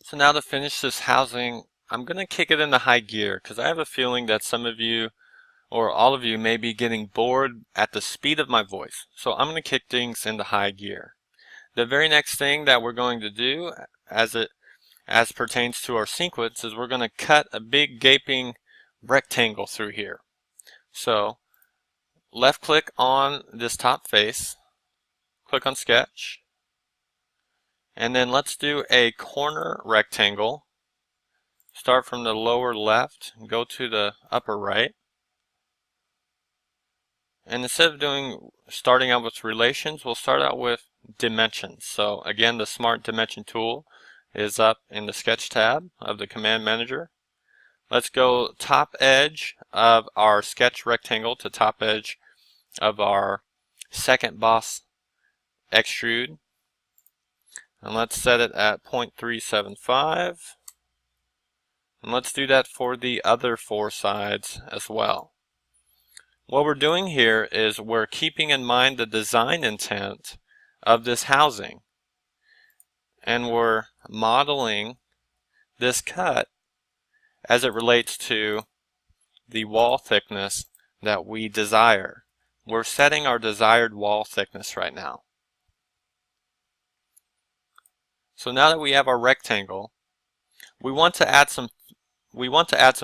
So now to finish this housing, I'm going to kick it into high gear because I have a feeling that some of you or all of you may be getting bored at the speed of my voice. So I'm going to kick things into high gear. The very next thing that we're going to do as pertains to our sequence is we're going to cut a big gaping rectangle through here. So left click on this top face, click on sketch, and then let's do a corner rectangle. Start from the lower left and go to the upper right. And instead of starting out with relations, we'll start out with dimensions. So again, the Smart Dimension tool is up in the Sketch tab of the Command Manager. Let's go top edge of our sketch rectangle to top edge of our second boss extrude. And let's set it at 0.375. And let's do that for the other four sides as well. What we're doing here is we're keeping in mind the design intent of this housing. And we're modeling this cut as it relates to the wall thickness that we desire. We're setting our desired wall thickness right now. So now that we have our rectangle, we want to add some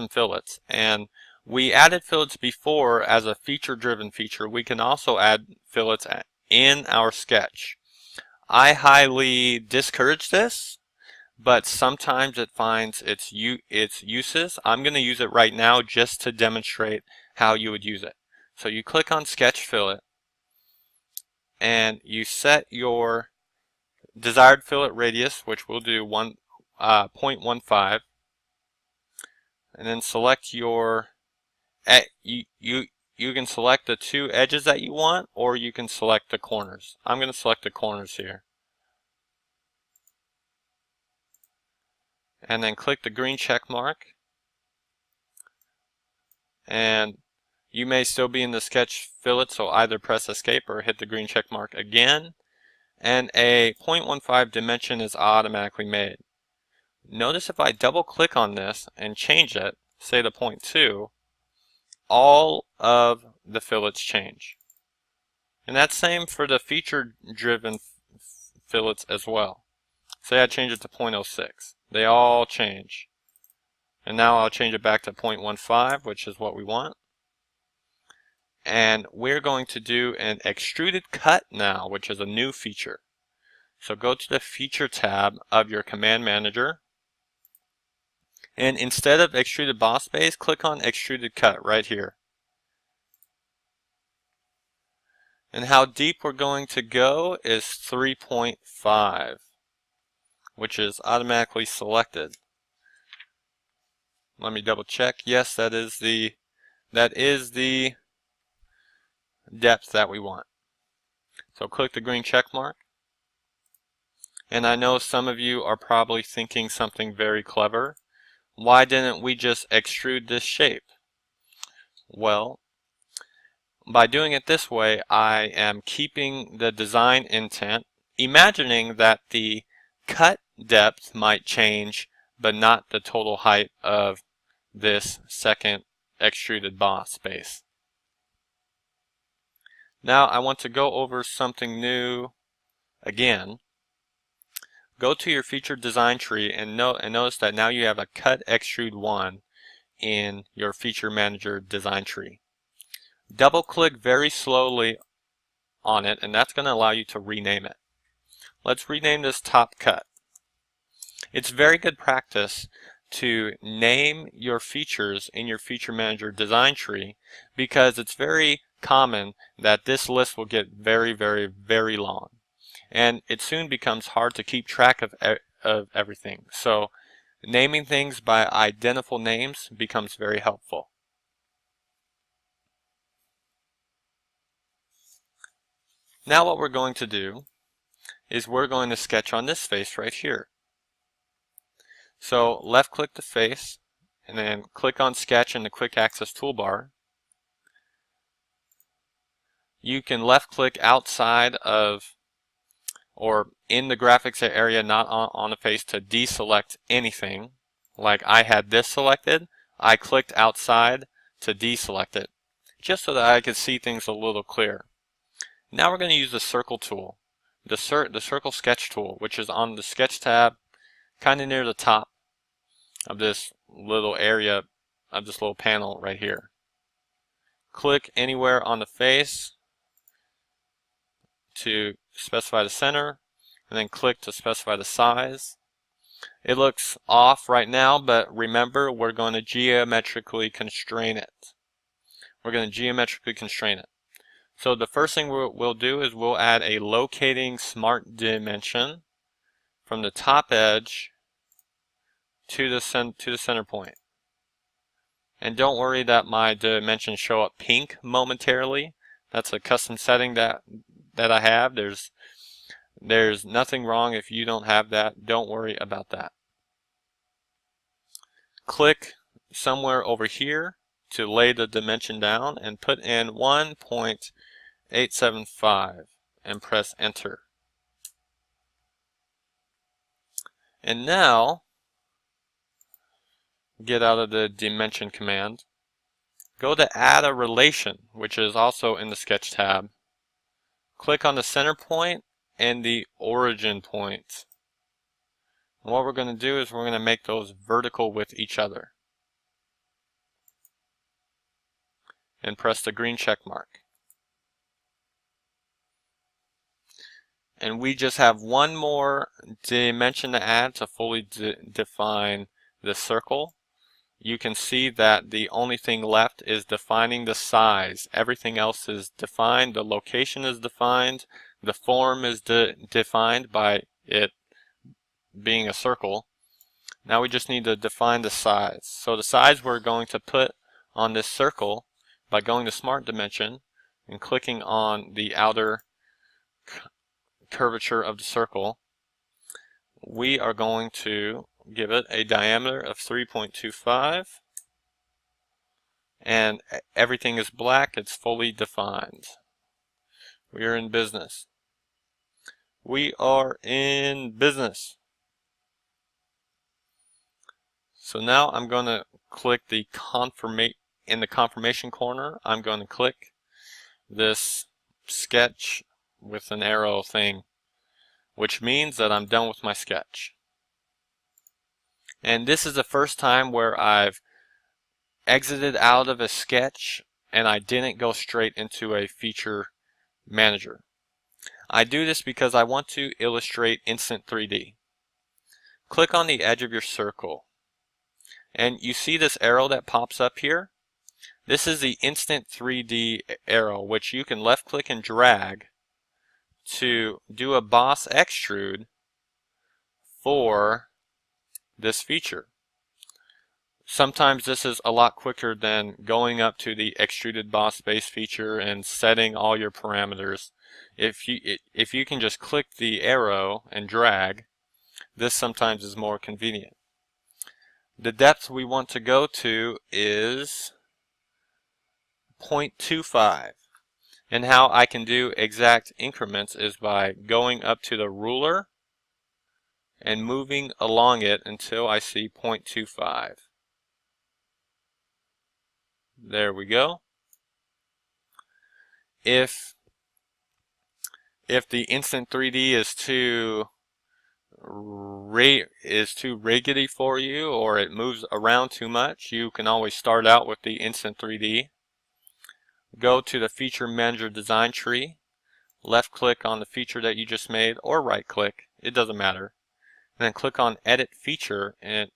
fillets, and we added fillets before as a feature-driven feature. We can also add fillets in our sketch. I highly discourage this, but sometimes it finds its uses. I'm going to use it right now just to demonstrate how you would use it. So you click on Sketch Fillet, and you set your desired fillet radius, which we'll do 0.15, and then select your you can select the two edges that you want, or you can select the corners. I'm going to select the corners here. And then click the green check mark. And you may still be in the sketch fillet, so either press escape or hit the green check mark again. And a 0.15 dimension is automatically made. Notice if I double click on this and change it, say to 0.2, all of the fillets change. And that's same for the feature-driven fillets as well. Say I change it to 0.06. They all change. And now I'll change it back to 0.15, which is what we want. And we're going to do an extruded cut now, which is a new feature. So go to the Feature tab of your Command Manager. And instead of Extruded Boss Base, click on Extruded Cut right here. And how deep we're going to go is 3.5, which is automatically selected. Let me double check. Yes, that is the depth that we want. So click the green check mark. And I know some of you are probably thinking something very clever. Why didn't we just extrude this shape? Well, by doing it this way, I am keeping the design intent, imagining that the cut depth might change, but not the total height of this second extruded boss base. Now I want to go over something new again. Go to your feature design tree and notice that now you have a cut extrude 1 in your feature manager design tree. Double click very slowly on it, and that's going to allow you to rename it. Let's rename this top cut. It's very good practice to name your features in your feature manager design tree, because it's very common that this list will get very, very, very long. And it soon becomes hard to keep track of everything. So naming things by identical names becomes very helpful. Now what we're going to do is we're going to sketch on this face right here. So left click the face and then click on Sketch in the Quick Access toolbar. You can left click outside of or in the graphics area, not on the face, to deselect anything. Like I had this selected, I clicked outside to deselect it, just so that I could see things a little clearer. Now we're going to use the circle tool, the circle sketch tool, which is on the sketch tab, kind of near the top of this little area, of this little panel right here. Click anywhere on the face to specify the center, and then click to specify the size. It looks off right now, but remember, we're going to geometrically constrain it. We're going to geometrically constrain it. So the first thing we'll do is we'll add a locating smart dimension from the top edge to the center point. And don't worry that my dimensions show up pink momentarily. That's a custom setting that I have. There's nothing wrong if you don't have that. Don't worry about that. Click somewhere over here to lay the dimension down and put in 1.875 and press enter. And now get out of the dimension command, go to add a relation, which is also in the sketch tab. Click on the center point and the origin point. And what we're going to do is we're going to make those vertical with each other. And press the green check mark. And we just have one more dimension to add to fully define the circle. You can see that the only thing left is defining the size. Everything else is defined. The location is defined. The form is defined by it being a circle. Now we just need to define the size. So the size we're going to put on this circle by going to Smart Dimension and clicking on the outer curvature of the circle. We are going to give it a diameter of 3.25, and everything is black. It's fully defined. We are in business. We are in business. So now I'm going to click the in the confirmation corner. I'm going to click this sketch with an arrow thing, which means that I'm done with my sketch. And this is the first time where I've exited out of a sketch and I didn't go straight into a feature manager. I do this because I want to illustrate Instant 3D. Click on the edge of your circle, and you see this arrow that pops up here? This is the Instant 3D arrow, which you can left click and drag to do a boss extrude for this feature. Sometimes this is a lot quicker than going up to the extruded boss base feature and setting all your parameters. If you can just click the arrow and drag, this sometimes is more convenient. The depth we want to go to is 0.25. And how I can do exact increments is by going up to the ruler and moving along it until I see 0.25. There we go. If the Instant 3D is too riggedy for you, or it moves around too much, you can always start out with the Instant 3D. Go to the Feature Manager Design Tree, left click on the feature that you just made, or right click, it doesn't matter, and then click on Edit Feature in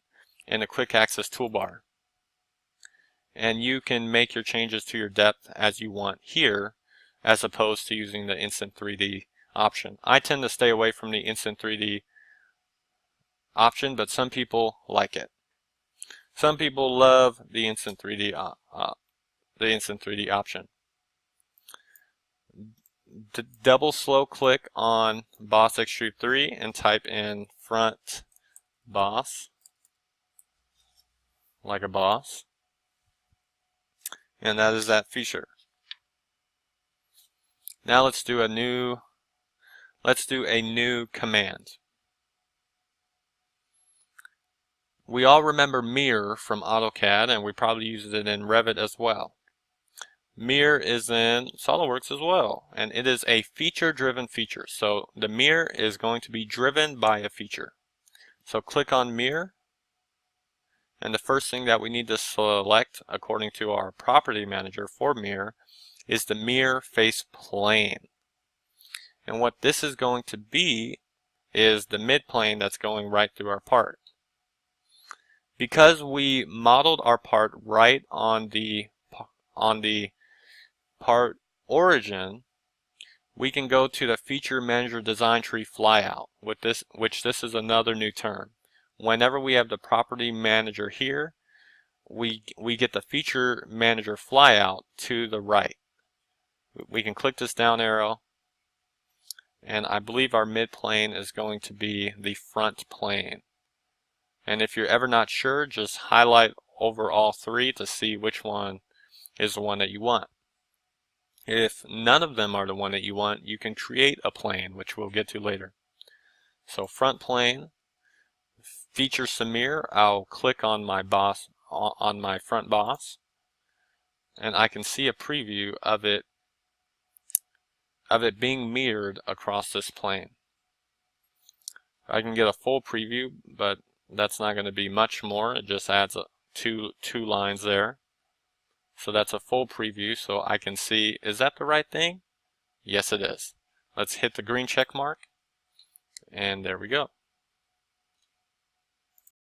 the Quick Access toolbar. And you can make your changes to your depth as you want here, as opposed to using the Instant 3D option. I tend to stay away from the Instant 3D option, but some people like it. Some people love the Instant 3D option. Double slow click on Boss Extrude 3 and type in front boss, like a boss. And that is that feature. Now let's let's do a new command. We all remember mirror from AutoCAD, and we probably used it in Revit as well. Mirror is in SOLIDWORKS as well, and it is a feature-driven feature. So the mirror is going to be driven by a feature. So click on mirror, and the first thing that we need to select according to our property manager for mirror is the mirror face plane. And what this is going to be is the midplane that's going right through our part. Because we modeled our part right on the part origin, we can go to the feature manager design tree flyout with this, which this is another new term. Whenever we have the property manager here, we get the feature manager flyout to the right. We can click this down arrow, and I believe our midplane is going to be the front plane. And if you're ever not sure, just highlight over all three to see which one is the one that you want. If none of them are the one that you want, you can create a plane, which we'll get to later. So front plane, feature some mirror. I'll click on my boss, on my front boss, and I can see a preview of it being mirrored across this plane. I can get a full preview, but that's not going to be much more. It just adds two lines there. So that's a full preview, so I can see, is that the right thing? Yes, it is. Let's hit the green check mark, and there we go.